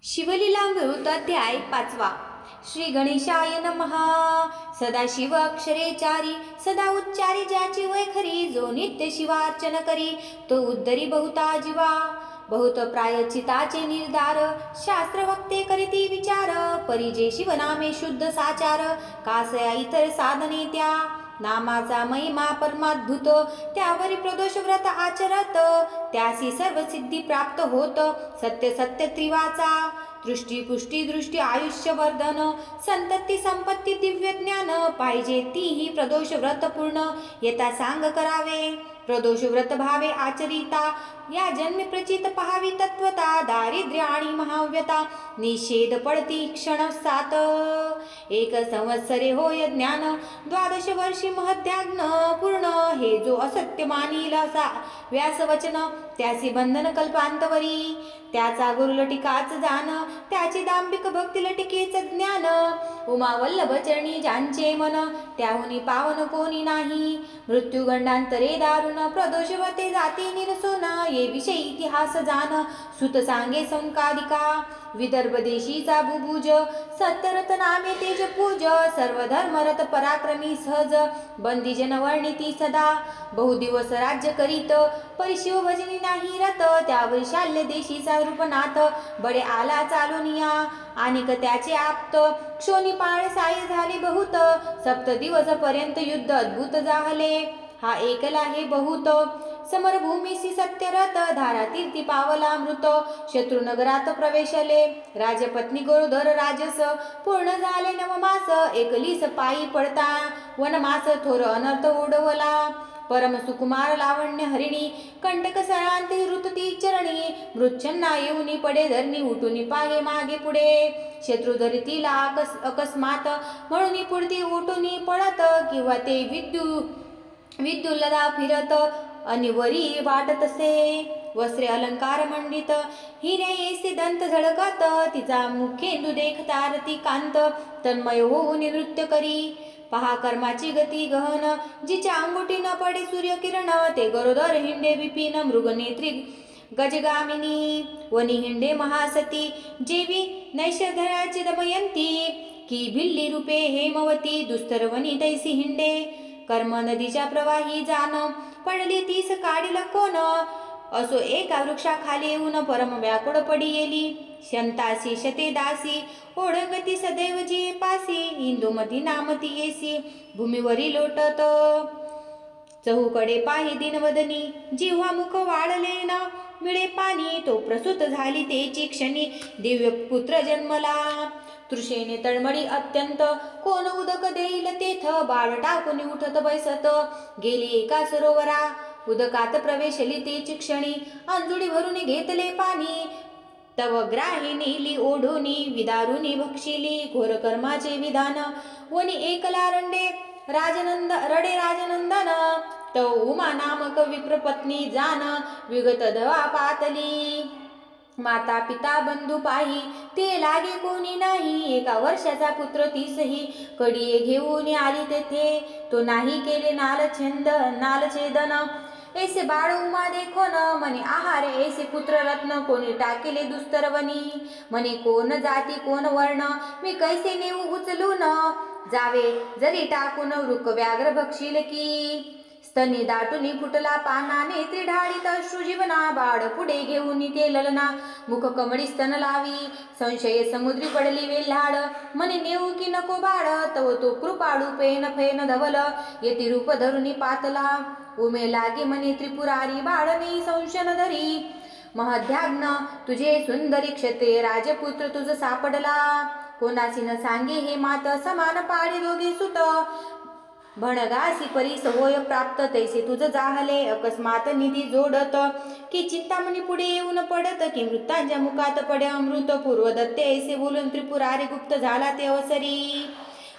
शिवलीलामृत अध्याय 5. श्री गणेशाय नमः. सदाशिव अक्षरे चारी, सदा उच्चारी ज्याची वय खरी. जो नित्य शिवार्चन करी, तो उद्धरी बहुता जीवा. बहुत प्रायचिताचे निर्धार, शास्त्र वक्ते करीती विचार. परी जे शिवनामे शुद्ध साचार, कासया इतर साधने त्या. नामाचा महिमा परमाद्भुत, त्यावरी प्रदोष व्रत आचरत. त्यासी सर्व सिद्धी प्राप्त होत, सत्य सत्य त्रिवाचा. दृष्टी पुष्टी दृष्टी आयुष्यवर्धन, संतती संपत्ती दिव्य ज्ञान. पाहिजे तीही प्रदोष व्रत पूर्ण, येता सांग करावे. प्रदोष व्रत भावे आचरिता, या जन्मी प्रचित पहावी तत्वता. दारिद्र्य आणि महाव्यता, निषेध पडती क्षण 7. 1 संवत्सरे होय ज्ञान, 12 वर्षी महत्याज्ञ पूर्ण. हे जो असत्य मानिल व्यासवचन, त्यासी बंधन कल्पांतवरी. त्याचा गुरु लटिकाच जाण, त्याची दांभिक भक्ती लटिकेच ज्ञान. उमा वल्लभ चरणी ज्यांचे मन, त्याहुनी पावन कोणी नाही. मृत्यू गंडांतरे दारुण, प्रदोष व्रते जाती निरसोन. ये विषयी इतिहास जाण, सुत सांगे संकादिका. विदर्भ देशीचा बुबुज, सत्यरथ नामे तेज पूज. सर्व धर्मरथ पराक्रमी सहज, बंदीजन वर्णिती सदा. बहुदिवस राज्य करीत, परिशिव भजनी नाही रत. त्यावर शाल्य देशीचा रूपनाथ, बडे आला चालुनिया. आणिक त्याचे आप्त, क्षोणी पाळ साय झाले बहुत. 7 दिवस पर्यंत युद्ध अद्भुत जाहले, हा ऐकला हे बहुत. समरभूमीसी सत्यरथ, धारा तीर्थी पावला मृत. शत्रुनगरात प्रवेशले, राजपत्नी गरोदर राजस. पूर्ण झाले 9 मास, एकलीस पायी पडता वनमास. थोर अनर्थ ओढवला, परम सुकुमार लावण्य हरिणी. कंटक सळांती ऋतती चरणी, मृच्छन्ना येऊनी पडे धरणी. उठूनी पाहे मागे पुढे, शत्रू धरतीला अकस्मात. म्हणून पुढती उठूनी पडत, किंवा ते विद्युल्लदा फिरत. अनिवरी वाटत से, वस्त्रे अलंकार मंडित. हिरे येसे दंत झळकत, तिचा मुखेंदू देखता रती कांत. तन्मय होऊन नृत्य करी, पहा कर्माची गती गहन. जिच्या अंगुठी न पडे सूर्यकिरण, ते गरोदर हिंडे विपिन. मृगनेत्री गजगामिनी, वनी हिंडे महासती. जेवी नैषधराची दमयंती, की भिल्ली रूपे हेमवती. दुस्तर वनी तैसी हिंडे, कर्म नदीच्या प्रवाही जाण. पडली तीस काढील कोण, असो एका वृक्षाखाली येऊन. परम व्याकुळ पडी येली, शंतासी शते दासी. ओढंगती सदैव जी पासी, इंदुमती नामती येसी. भूमीवरी लोटत चहूकडे पाही दिनवदनी. जिव्हा मुख वाढले न मिळे पाणी, तो प्रसूत झाली तेची क्षणी. दिव्य पुत्र जन्मला, तृषेने तळमळी अत्यंत. कोण उदक देईल तेथ, बाळ टाकून उठत बैसत. गेली एका सरोवरा, उदकात प्रवेशली तेची क्षणी. अंजुडी भरून घेतले पाणी, तव ग्राही नेली ओढोनी. विदारुनी भक्षिली, घोर कर्माचे विधान. वनी एकला रडे राजनंदन. तव उमा नामक विप्रपत्नी जाण. विगत धवा पातली, माता पिता बंधू पाही. ते लागे कोणी नाही, 1 वर्षाचा पुत्र तीसही. कडिये घेऊन आली तेथे, तो नाही केले नालछेदन. ऐसे बाळ उमा देखोन, मने आहार ऐसे पुत्र रत्न. कोणी टाकेले दुस्तरवनी, मने कोण जाती कोण वर्ण. मी कैसे नेऊ उचलून, जावे जरी टाकून. वृक व्याघ्र भक्षील की, स्तनी दाटूनी फुटला पानाने. त्रिढाळीत अश्रुजीवना, बाळ पुढे घेऊन ते ललना. मुख कमळी स्तन लावी, संशय समुद्री पडली वेल्हाड. मने नेऊ की नको बाळ, तव तो कृपाळू पेन फैन धवल. येती रूप धरुनी पातला, उमे लागे मने त्रिपुरारी. बाळने संशन धरी, महध्याग्न तुझे सुंदरी. क्षत्रिय राजपुत्र तुझ सापडला, कोणासी न सांगे हे मात. समान पाडी दोघे सुत, भणगासी परीस होय प्राप्त. तैसे तुझ जाहले अकस्मात निधी जोडत. की चिंतामणी पुढे येऊन पडत, की मृतांच्या मुखात पडे अमृत. पूर्वदत्ते ऐसे बोलून त्रिपुरारी गुप्त झाला ते अवसरी.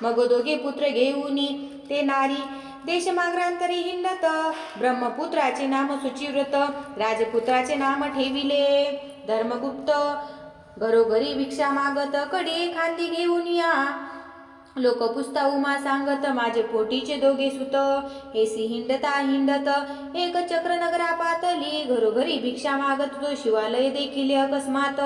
मग दोघे पुत्र घेऊनी ते नारी, देशमाग्रांतरी हिंडत. ब्रह्मपुत्राचे नाम सुचिव्रत, राजपुत्राचे नाम ठेविले धर्मगुप्त. घरोघरी भिक्षा मागत, कडे खांदी घेऊन या. लोक पुसता उमा सांगत, माझे पोटीचे दोघे सुत. ऐसी हिंडता हिंडत, एक चक्र नगरा पातली. घरोघरी भिक्षा मागत, तो शिवालय देखील अकस्मात.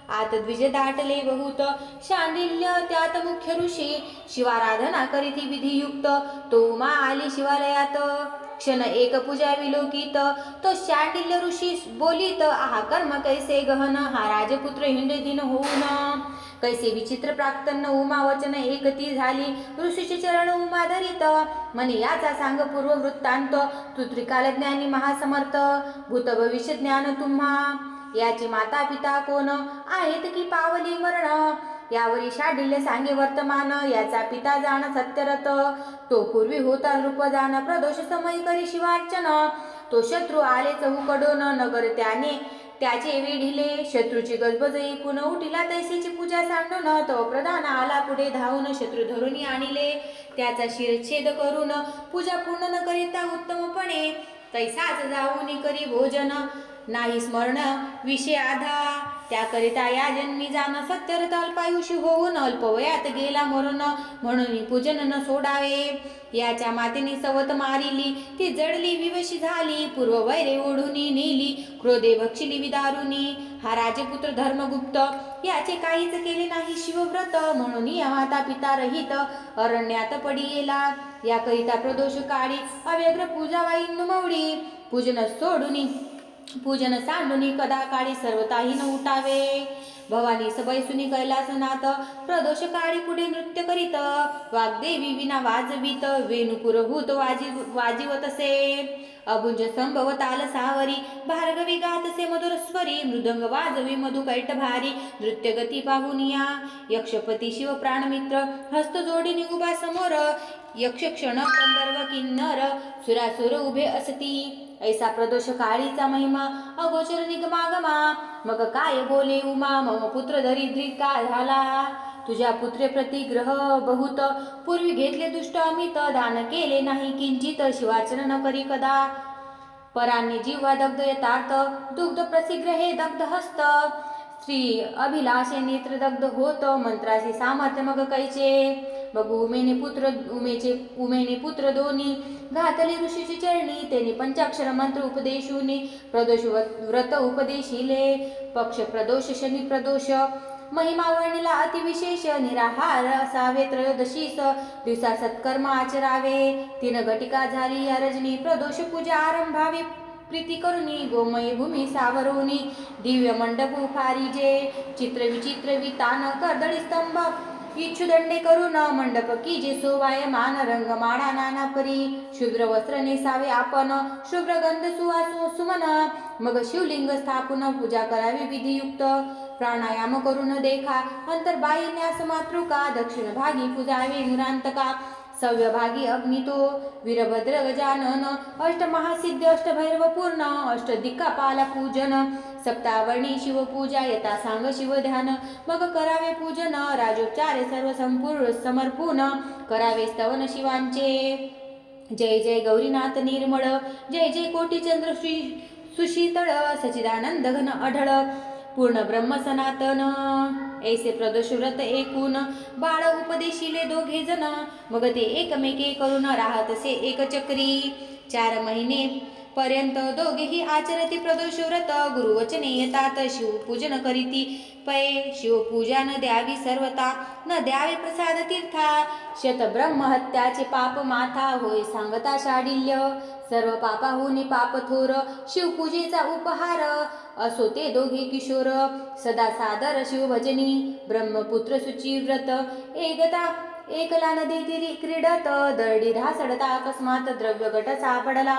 आत द्विज दाटले बहुत शांडिल्य त्यात मुख्य ऋषी शिवाराधना करीती विधियुक्त तो उमा आली शिवालयात क्षण एक पूजा विलोकित तो शांडिल्य ऋषी बोलित आहा कर्म कैसे गहन हा राजपुत्र हिंड दिन होऊन कैसे विचित्र प्राक्तन उमा वचन एकती झाली ऋषीचे चरण उमा धरित म्हणे याचा सांग पूर्व वृत्तांत तू त्रिकाल ज्ञानी महासमर्थ भूत भविष्य ज्ञान तुम्हा याची माता पिता कोण आहेत की पावली मरण यावरी शांडिल्य सांगे वर्तमान याचा पिता जाण सत्यरथ तो पूर्वी होता नृप जाण प्रदोष समय करी शिवार्चन तो शत्रू आले चहूकडून नगर त्याने त्याचे वेढिले शत्रूची गजबज ऐकून उठिला तैसेची पूजा सांडून तो प्रधान आला पुढे धावून शत्रू धरून आणले त्याचा शिरच्छेद करून पूजा पूर्ण न करिता उत्तमपणे तैसाच जाऊन करी भोजन नाही स्मरण विषय आधा त्याकरिता या जन्मी जाण सत्यरथ अल्पायुषी होऊन अल्पवयात गेला मरण म्हणून पूजन न सोडावे याच्या मातेने सवत मारिली ती जडली विवशी झाली पूर्व वैरे ओढुनी नेली क्रोधे भक्षिली विदारुनी हा राजपुत्र धर्मगुप्त याचे काहीच केले नाही शिवव्रत म्हणून या माता पिता रहित अरण्यात पडी गेला याकरिता प्रदोष काळी अव्यग्र पूजावाई नुमवडी पूजन सांडुनी कदा काळी सर्वताही न उठावे भवानी सबैसुनी कैलासनाथ प्रदोष काळी पुढे नृत्य करीत वाग्देवी विना वाजवीत वेणुपुरहूत वाजिवतसे अभुंज संभव ताल सावरी भार्गवी गातसे मधुर स्वरी मृदंग वाजवी मधुकैट भारी नृत्य गती पाहुनिया यक्षपती शिव प्राणमित्र हस्त जोडीने उभा समोर यक्ष क्षण गंधर्व किन्नर सुरासुर उभे असती ऐसा प्रदोष काळीचा महिमा अगोचर निगमागमा मग काय बोले उमा मम पुत्र दरिद्री का झाला तुझ्या पुत्रे प्रतिग्रह बहुत पूर्वी घेतले दुष्ट अमित दान केले नाही किंचित शिवार्चन न करी कदा परांनी जीवा दग्ध यथार्थ दुग्ध प्रसिग्र हे दग्ध हस्त स्त्री अभिलाषे नेत्र दग्ध होत मंत्राचे सामर्थ्य मग कैचे मग उमेने पुत्र दोन्ही घातले ऋषीची चरणी त्याने पंचाक्षर मंत्र उपदेशुनी प्रदोष व्रत उपदेशिले पक्ष प्रदोष शनी प्रदोष महिमा वर्णिला अतिविशेष निराहार असावे त्रयोदशीस दिवसा सत्कर्म आचरावे 3 घटिका झाली या रजनी प्रदोष पूजा आरंभावी प्रीती करुनी गोमयी भूमी सावरुनी दिव्य मंडप उफारिजे चित्र विचित्र वितान कर्दळी स्तंभ इच्छुदंडे करून मंडप की जे शोभायमान रंग माळा नाना परी शुभ्र वस्त्र नेसावे आपण शुभ्र गंध सुवासो सुमन मग शिवलिंग स्थापन पूजा करावी विधियुक्त प्राणायाम करून देखा अंतर्बाई न्यास मातृका दक्षिण भागी पूजावे मुरांतका सव्यभागी अग्नितो वीरभद्र गजानन अष्टमहासिद्ध अष्टभैरव पूर्ण अष्टदिक्पाला पूजन सप्तावर्णी शिवपूजा यथा सांग शिवध्यान मग करावे पूजन राजोपचारे सर्व संपूर्ण समर्पून करावे स्तवन शिवांचे जय जय गौरीनाथ निर्मळ जय जय कोटीचंद्र सुशीतळ सचिदानंद घन अढळ पूर्ण ब्रह्म सनातन ऐसे प्रदोष व्रत एकूण बाळ उपदेशिले दोघे जण मग ते एकमेके करून राहतसे एक चक्री 4 महिने पर्यंत दोघेही आचरती प्रदोष व्रत गुरुवचने येतात शिवपूजन करीती पै शिवपूजा न द्यावी सर्वता न द्यावे प्रसाद तीर्था शतब्रह्महत्याचे पाप माथा होय सांगता शाडिल्य सर्व पापाहुनी पाप थोर शिवपूजेचा उपहार असो ते दोघे किशोर सदा सादर शिवभजनी ब्रह्मपुत्र सुचिव्रत एकला नदी तिरी क्रीडत दरडी ढासळता अकस्मात द्रव्य गट सापडला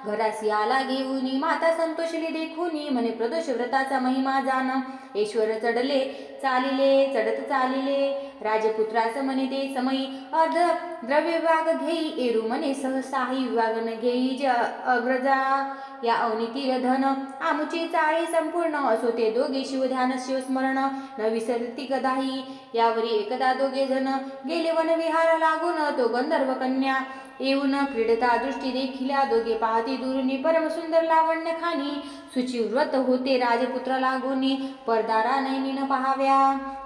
घरासी आला घेऊनी माता संतोषली देखुनी म्हणे प्रदोष व्रताचा महिमा जाण ईश्वर चढत चालिले राजपुत्रास म्हणे ते समयी अर्ध द्रव्य विभाग घेई एरू म्हणे सहसाही विभाग न घेई ज अग्रजा या अवनीतीर धन आमुचे चाळे संपूर्ण असो ते दोघे शिवध्यान शिवस्मरण न विसरती कदाही यावरी एकदा दोघे जण गेले वनविहार लागून तो गंधर्व कन्या येऊन क्रीडता दृष्टी देखिल्या दोघे पाहती दुरुनी परम सुंदर लावण्य खानी सुचिव्रत होते राजपुत्र लागोनी परदारा नैनी न पाहाव्या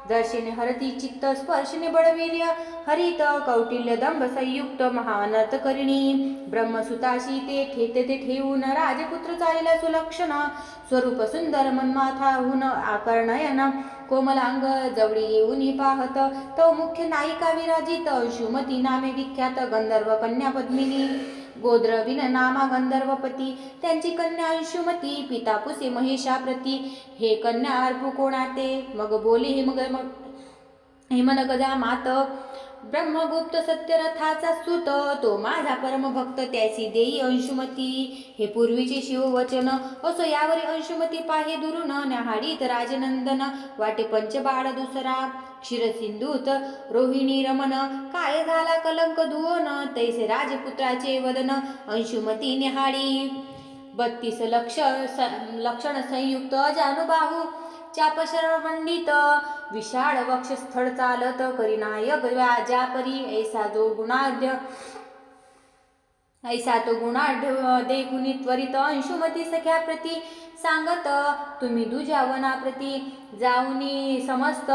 दर्शने हरती चित्त स्पर्शने बळवीर्य हरित कौटिल्य दंभ संयुक्त महानर्थ करिणी ब्रह्मसुताशी ते ठेवून राजपुत्र चालिला सुलक्षण स्वरूप सुंदर मन्माथाहून आकर्णयन कोमलांग जवळी येऊन पाहत तो मुख्य नायिका विराजित अंशुमती नामे विख्यात गंधर्व कन्या पद्मिनी गोद्रविन नामा गंधर्वपती त्यांची कन्या अंशुमती पिता पुसे महेशाप्रती हे कन्या अर्पू कोणाते मग बोले हेमन गजा मात ब्रह्मगुप्त सत्यरथाचा सुत तो माझा परमभक्त त्याची देई अंशुमती हे पूर्वीचे शिववचन असो यावरी अंशुमती पाहे दुरून न्याहाडीत राजनंदन वाटे पंचबाळ दुसरा क्षीरसिंधूत रोहिणी रमन काय झाला कलंक धुवन तैसे राजपुत्राचे वदन अंशुमती न्याहाडी 32 लक्षण संयुक्त जानुबाहू चापशरमंडित विशाळ वक्ष स्थळ चालत करिनायक व्याजापरी ऐसा तो गुणाढ्य देखुनी त्वरित अंशुमती सख्या प्रती सांगत तुम्ही दुजा वनाप्रती जाऊनी समस्त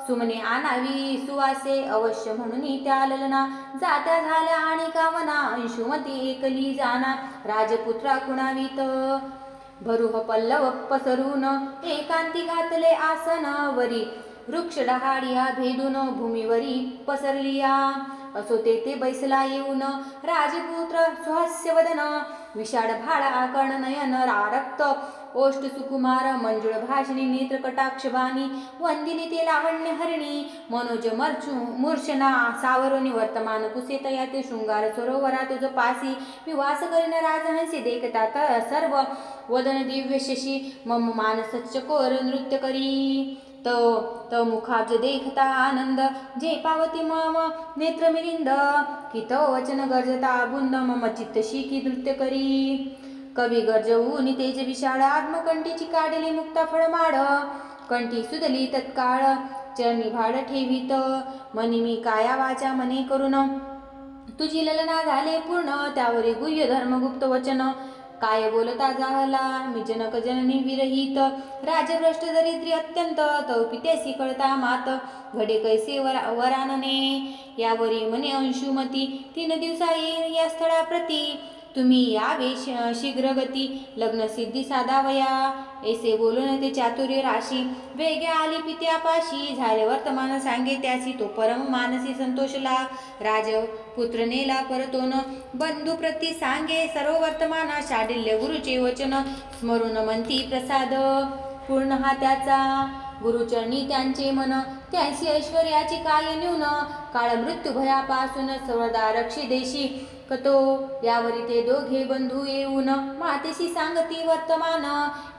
सुमने आणावी सुवासे अवश्य म्हणून त्या ललना जात्या झाल्या आणि कामना अंशुमती एकली जाना राजपुत्रा कुणावीत भरुह पल्लव पसरून एकांती घातले आसन वरी वृक्ष डहाडिया भेदून भूमीवरी पसरलिया असो तेथे बैसला येऊन राजपुत्र सुहास्यवदन विशाळ भाळा आकर्ण नयन रारक्त ओष्ठ सुकुमार मंजुळ भाषणी नेत्र कटाक्षबाणी वंदिनी ते लावण्य हरिणी मनोज मूर्छना सावरोनी वर्तमान कुसे तया ते शृंगार सरोवरा तुझ पासी मी वास करीन राजहंसी देखता सर्व वदन दिव्य शशी मम मानस चकोर नृत्य करी त मुखाब्ज देखता आनंद जे पावती मम नेत्र मिलिंद की तो वचन गर्जता बुंद मम चित्त शिकी नृत्य करी कवी गर्जवून तेज विशाळ आत्मकंठीची काढली मुक्ता फळमाड कंठी सुदली तत्काळ चरणी भाड ठेवीत मनी मी काया वाचा मने करून तुझी ललना झाले पूर्ण त्यावरी गुह्य धर्मगुप्त वचन काय बोलता झाला मी जनक जननी विरहित राजभ्रष्ट दरिद्री अत्यंत तौ पित्यासी कळता मात घडे कैसे वरानने यावरी मने अंशुमती 3 दिवसा येईन या स्थळाप्रती तुम्ही यावे शीघ्रगती लग्न सिद्धी साधावया ऐसे बोलून ते चातुर्य राशी वेगे आली पित्यापाशी झाले वर्तमान सांगे त्यासी तो परम मानसी संतोषला राजपुत्र नेला परतोन बंधू प्रती सांगे सर्व वर्तमान शाडिल्य गुरुचे वचन स्मरून म्हणती प्रसाद पूर्ण हा त्याचा गुरुचरणी त्यांचे मन त्यांची ऐश्वर्याची काय न्यून काळ मृत्यू भयापासून सर्वदा रक्षी देशी कतो यावरी ते दोघे बंधू येऊन मातेशी सांगती वर्तमान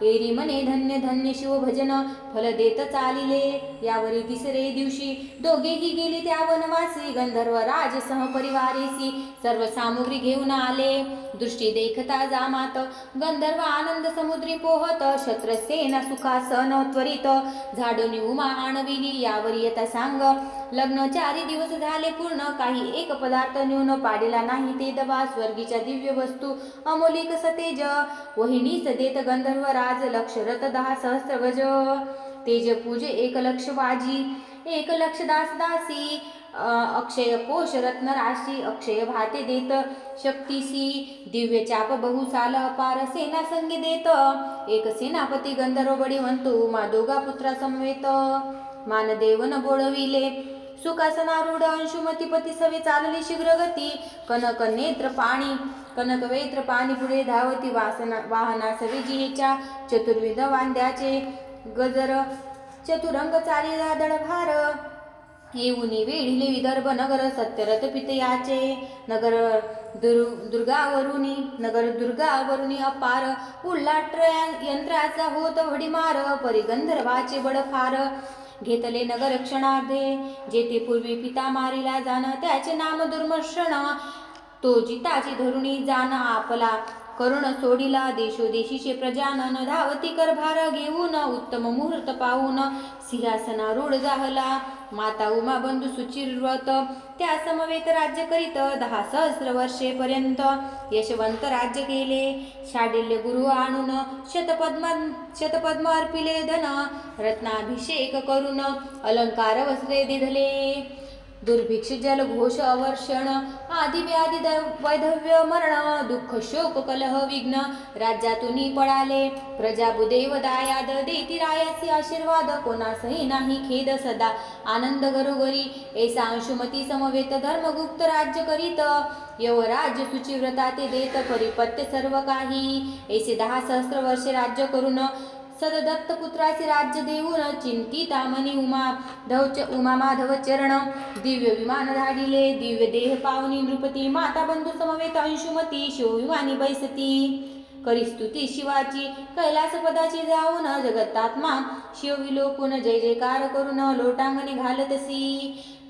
एरी मने धन्य धन्य शिवभजन फल देत चालिले यावरी 3रे दिवशी दोघेही गेले त्या वनवासी गंधर्व राज सहपरिवारेसी सर्व सामुग्री घेऊन आले दृष्टी देखता जामात गंधर्व आनंद समुद्री पोहत शत्रसेना सुखासन त्वरित झाडोनी उमा आणविली यावरी येता सांग लग्न 4 दिवस झाले पूर्ण काही एक पदार्थ न्यून पाडिला नाही ते दवा स्वर्गीच्या दिव्य वस्तू अमोलिक सतेज वहिनीच देत गंधर्व राज लक्ष रथ 10 सहस्त्र गज तेज पूजे 1 लक्ष वाजी 1 लक्ष दास दासी अक्षय कोश रत्न राशी अक्षय भाते देत शक्तीसी दिव्य चाप बहुसाल अपार सेना संगी देत एक सेनापती गंधर्व बळीवंतो मा दोघा पुत्रा समवेत मानदेवन बोळविले सुखासनारूढ अंशुमतीपती सवे चालली शीघ्रगती कनक वेत्र पाणी पुढे धावती वाहना सवे जिहेच्या चतुर्विध वांद्याचे गजर चतुरंग चालिला दळभार येऊनी वेढिले विदर्भ नगर सत्यरथ पितयाचे नगर दुर्गावरुनी अपार उल्लाट यंत्राचा होत भडीमार परिगंधर्वाचे बडफार घेतले नगर क्षणार्धे जेथे पूर्वी पिता मारिला जाण त्याचे नाम दुर्मर्षण तो जिताची धरुणी जाण आपला करुण सोडिला देशोदेशीचे प्रजानन धावती करभार घेऊन उत्तम मुहूर्त पाहून सिंहासनारूढ जाहला माता उमा बंधू सुचिरव्रत त्या समवेत राज्य करीत 10 सहस्र वर्षेपर्यंत यशवंत राज्य केले. शाडिल्य गुरु आणून शतपद्म अर्पिले धन रत्नाभिषेक करून अलंकार वस्त्रे दिधले. दुर्भिक्ष जल घोष अवर्षण आदि व्याधी वैधव्य मरण दुःख शोक कलह विघ्न राज्यातून पळाले. प्रजा बुदेव दायाद देती रायाचे आशीर्वाद कोणासही नाही खेद सदा आनंद घरोघरी. ऐसा अंशुमती समवेत धर्मगुप्त राज्य करीत यवराज्य सुचिव्रता ते देत परिपत्य सर्व काही. ऐसे 10 सहस्र वर्षे राज्य करून सददत्त पुत्राचे राज्य देऊन चिंतितामणी उमा माधव चरण दिव्य विमान धाडिले. दिव्य देह पावनी नृपती माता बंधू समवेत अंशुमती शिवविमानी बैसती. करी स्तुती शिवाची कैलास पदाची जाऊन जगतात्मा शिवविलोकून जय जयकार करून लोटांगणे घालतसी.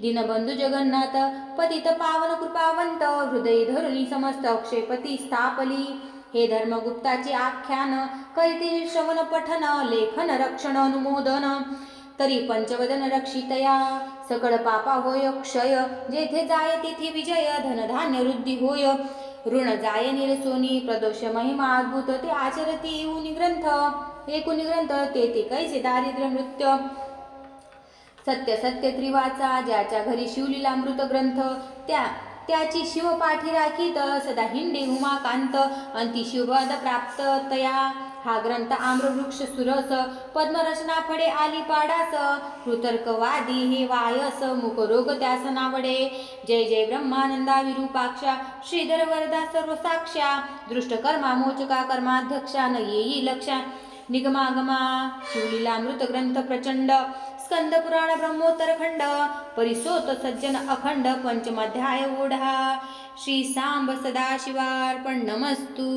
दीनबंधू जगन्नाथ पतित पावन कृपावंत हृदय धरुणी समस्त अक्षयपती स्थापली. हे धर्मगुप्ताचे आख्यान करीते श्रवण पठन लेखन रक्षण अनुमोदन तरी पंचवदन रक्षितया सकळ पापा होय क्षय जेथे जाय तेथे विजय धनधान्य वृद्धी होय. ऋण जाय निरसोनी प्रदोष महिमा अद्भुत ते आचरती एकूनि ग्रंथ ते कैसे दारिद्र्य मृत्य सत्य सत्य त्रिवाचा ज्याच्या घरी शिवलीलामृत ग्रंथ त्याची शिवपाठी राखीत सदा हिंडे उमाकांत अंती शिवपद प्राप्त तया. हा ग्रंथ आम्रवृक्ष सुरस पद्मरचना फडे आली पाडास कृतर्कवादी हे वायस मुखरोग त्यास नावडे. जय जय ब्रह्मानंदा विरूपाक्षा श्रीधर वरदा सर्व साक्षा दृष्टकर्मा मोचका कर्माध्यक्षा न येई लक्षा. निगमागमा शिवलीलामृत ग्रंथ प्रचंड स्कंद पुराण ब्रह्मोत्तर खंड परिसोत सज्जन अखंड पंचमाध्याय ओढा. श्री सांब सदाशिवार्पण नमस्तु.